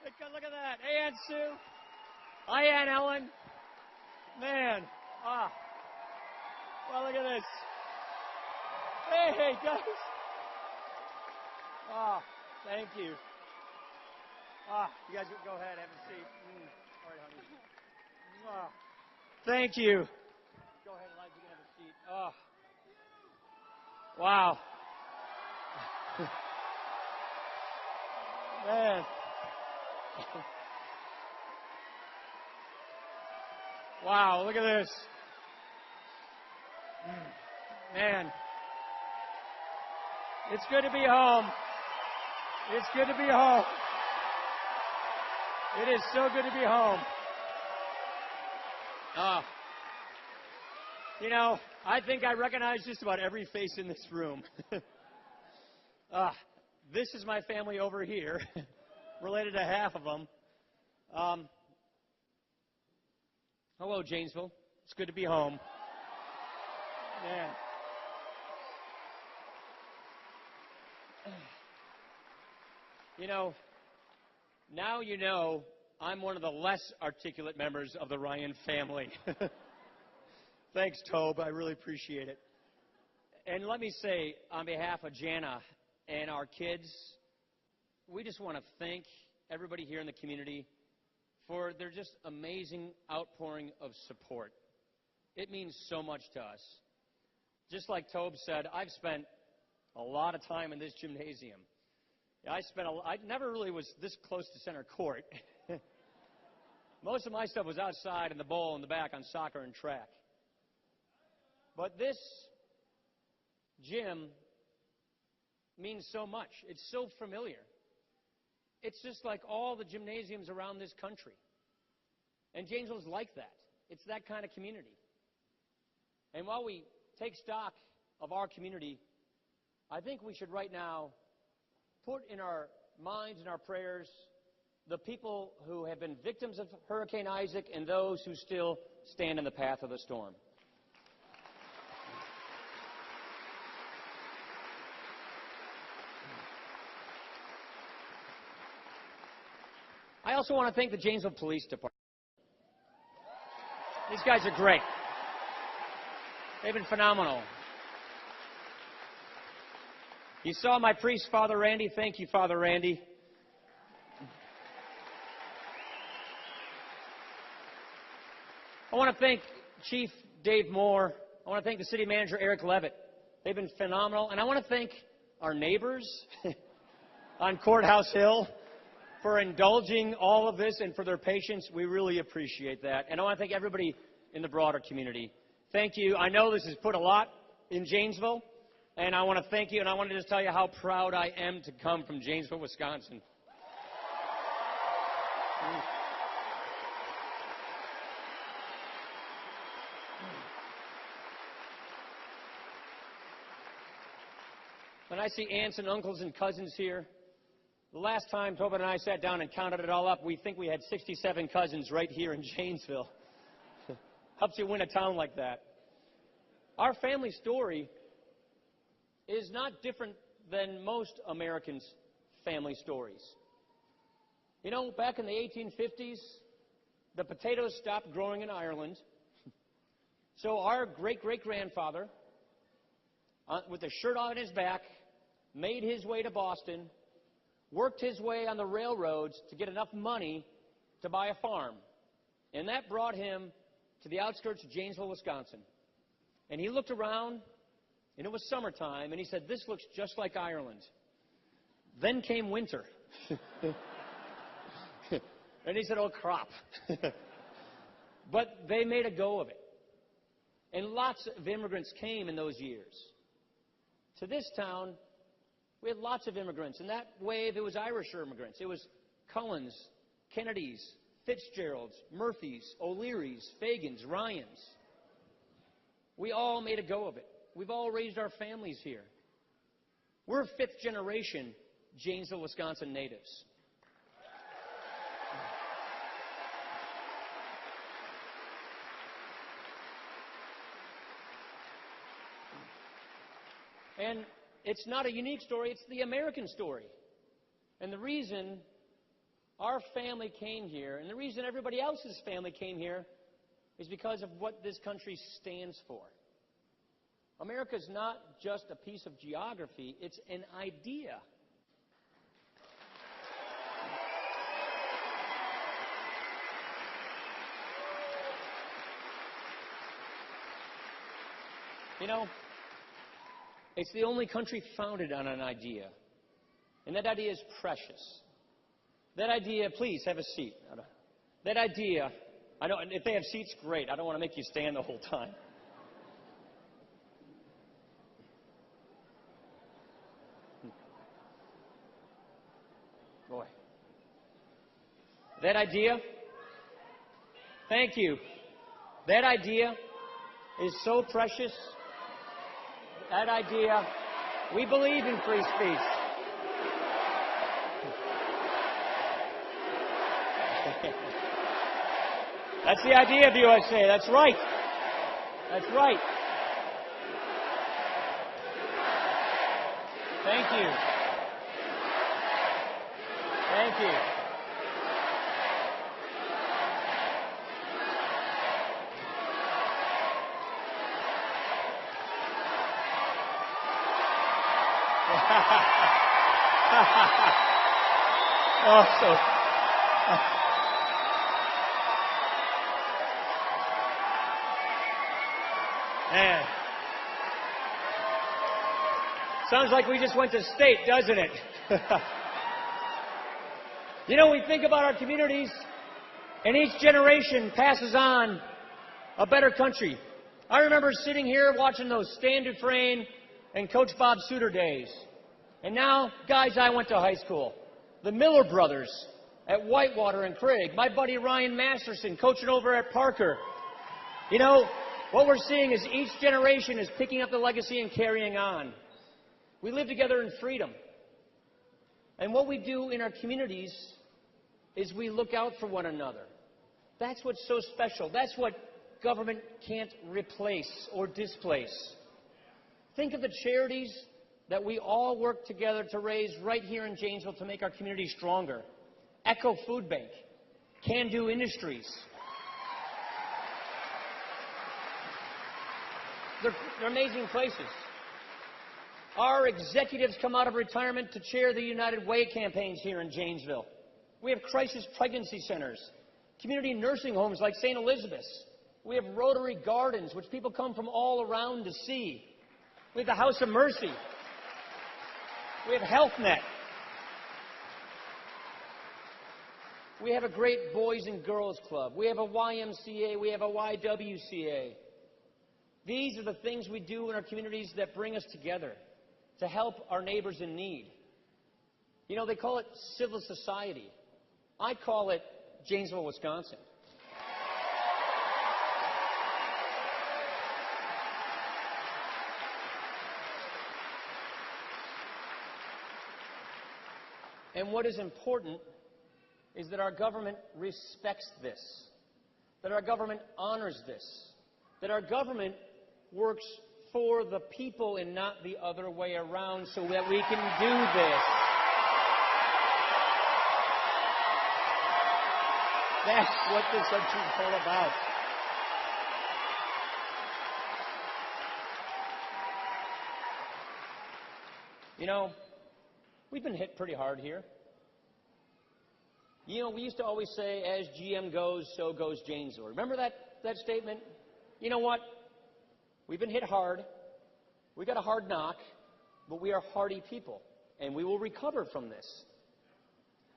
Look at that. Hey, Aunt Sue. Hi, Aunt Ellen. Man. Well, look at this. Hey, guys. Thank you. You guys go ahead, have a seat. All right, honey. Thank you. Go ahead, Elijah, you can have a seat. Wow. Man. Wow, look at this. Man. It's good to be home. It's good to be home. It is so good to be home. I think I recognize just about every face in this room. This is my family over here, related to half of them. Hello, Janesville. It's good to be home. Man. Now you know I'm one of the less articulate members of the Ryan family. Thanks, Tobe. I really appreciate it. And let me say, on behalf of Jana and our kids, we just want to thank everybody here in the community for their just amazing outpouring of support. It means so much to us. Just like Tobe said, I've spent a lot of time in this gymnasium. I never really was this close to center court. Most of my stuff was outside in the bowl in the back on soccer and track. But this gym means so much. It's so familiar. It's just like all the gymnasiums around this country. And Janesville's like that. It's that kind of community. And while we take stock of our community, I think we should right now put in our minds and our prayers the people who have been victims of Hurricane Isaac and those who still stand in the path of the storm. I also want to thank the Janesville Police Department. These guys are great. They've been phenomenal. You saw my priest, Father Randy. Thank you, Father Randy. I want to thank Chief Dave Moore. I want to thank the city manager, Eric Levitt. They've been phenomenal. And I want to thank our neighbors on Courthouse Hill for indulging all of this and for their patience. We really appreciate that. And I want to thank everybody in the broader community. Thank you. I know this has put a lot in Janesville. And I want to thank you, and I want to just tell you how proud I am to come from Janesville, Wisconsin. When I see aunts and uncles and cousins here, the last time Tobin and I sat down and counted it all up, we think we had 67 cousins right here in Janesville. Helps you win a town like that. Our family story is not different than most Americans' family stories. You know, back in the 1850s, the potatoes stopped growing in Ireland. So our great-great-grandfather, with a shirt on his back, made his way to Boston, worked his way on the railroads to get enough money to buy a farm. And that brought him to the outskirts of Janesville, Wisconsin. And he looked around, and it was summertime, and he said, "This looks just like Ireland." Then came winter. And he said, "Oh, crop." But they made a go of it. And lots of immigrants came in those years. To this town, we had lots of immigrants. In that wave, it was Irish immigrants. It was Cullens, Kennedys, Fitzgeralds, Murphys, O'Learys, Fagans, Ryans. We all made a go of it. We've all raised our families here. We're fifth-generation Janesville, Wisconsin natives. And it's not a unique story, it's the American story. And the reason Our family came here, and the reason everybody else's family came here is because of what this country stands for. America's not just a piece of geography, it's an idea. You know, it's the only country founded on an idea. And that idea is precious. That idea, please have a seat. That idea, I know if they have seats, great. I don't want to make you stand the whole time. Boy. That idea, thank you. That idea is so precious. That idea, we believe in free speech. That's the idea of the USA. That's right. That's right. Thank you. Thank you. Oh, so. Man. Sounds like we just went to state, doesn't it? You know, we think about our communities, and each generation passes on a better country. I remember sitting here watching those Standard Frame and Coach Bob Suter days. And now, guys I went to high school. The Miller brothers at Whitewater and Craig. My buddy Ryan Masterson coaching over at Parker. You know, what we're seeing is each generation is picking up the legacy and carrying on. We live together in freedom. And what we do in our communities is we look out for one another. That's what's so special. That's what government can't replace or displace. Think of the charities that we all work together to raise right here in Janesville to make our community stronger. Echo Food Bank, Can Do Industries. They're amazing places. Our executives come out of retirement to chair the United Way campaigns here in Janesville. We have crisis pregnancy centers, community nursing homes like St. Elizabeth's. We have Rotary Gardens, which people come from all around to see. We have the House of Mercy. We have HealthNet. We have a great Boys and Girls Club. We have a YMCA. We have a YWCA. These are the things we do in our communities that bring us together to help our neighbors in need. You know, they call it civil society. I call it Janesville, Wisconsin. And what is important is that our government respects this, that our government honors this, that our government works for the people and not the other way around so that we can do this. That's what this country is all about. You know, we've been hit pretty hard here. You know, we used to always say, as GM goes, so goes Janesville. Remember that statement? You know what? We've been hit hard. We got a hard knock, but we are hardy people, and we will recover from this.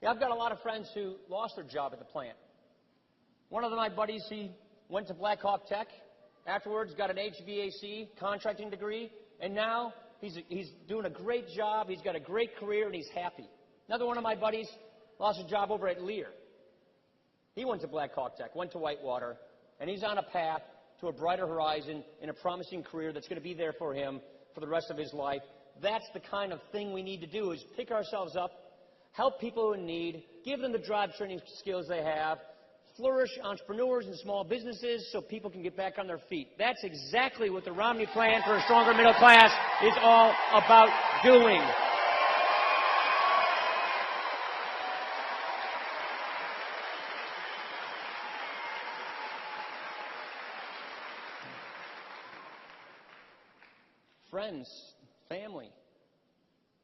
Yeah, I've got a lot of friends who lost their job at the plant. One of my buddies, he went to Blackhawk Tech. Afterwards, got an HVAC contracting degree, and now he's doing a great job. He's got a great career, and he's happy. Another one of my buddies lost a job over at Lear. He went to Blackhawk Tech, went to Whitewater, and he's on a path to a brighter horizon and a promising career that's going to be there for him for the rest of his life. That's the kind of thing we need to do, is pick ourselves up, help people in need, give them the job training skills they have, flourish entrepreneurs and small businesses so people can get back on their feet. That's exactly what the Romney Plan for a Stronger Middle Class is all about doing. friends, family.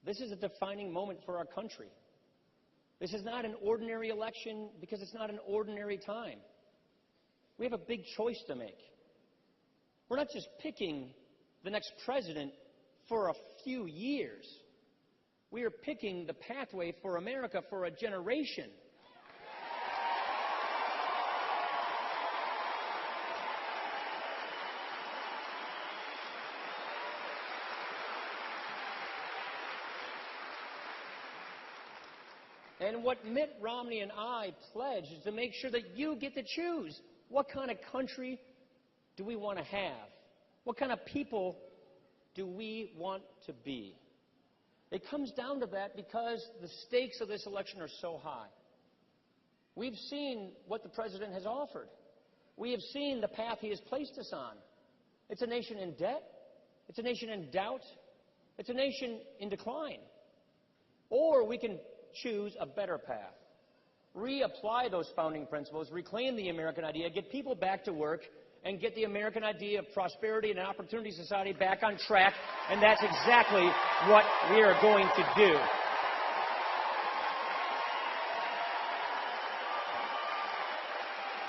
This is a defining moment for our country. This is not an ordinary election because it's not an ordinary time. We have a big choice to make. We're not just picking the next president for a few years. We are picking the pathway for America for a generation. And what Mitt Romney and I pledge is to make sure that you get to choose. What kind of country do we want to have? What kind of people do we want to be? It comes down to that because the stakes of this election are so high. We've seen what the president has offered. We have seen the path he has placed us on. It's a nation in debt. It's a nation in doubt. It's a nation in decline. Or we can choose a better path. Reapply those founding principles, reclaim the American idea, get people back to work, and get the American idea of prosperity and opportunity society back on track. And that's exactly what we are going to do.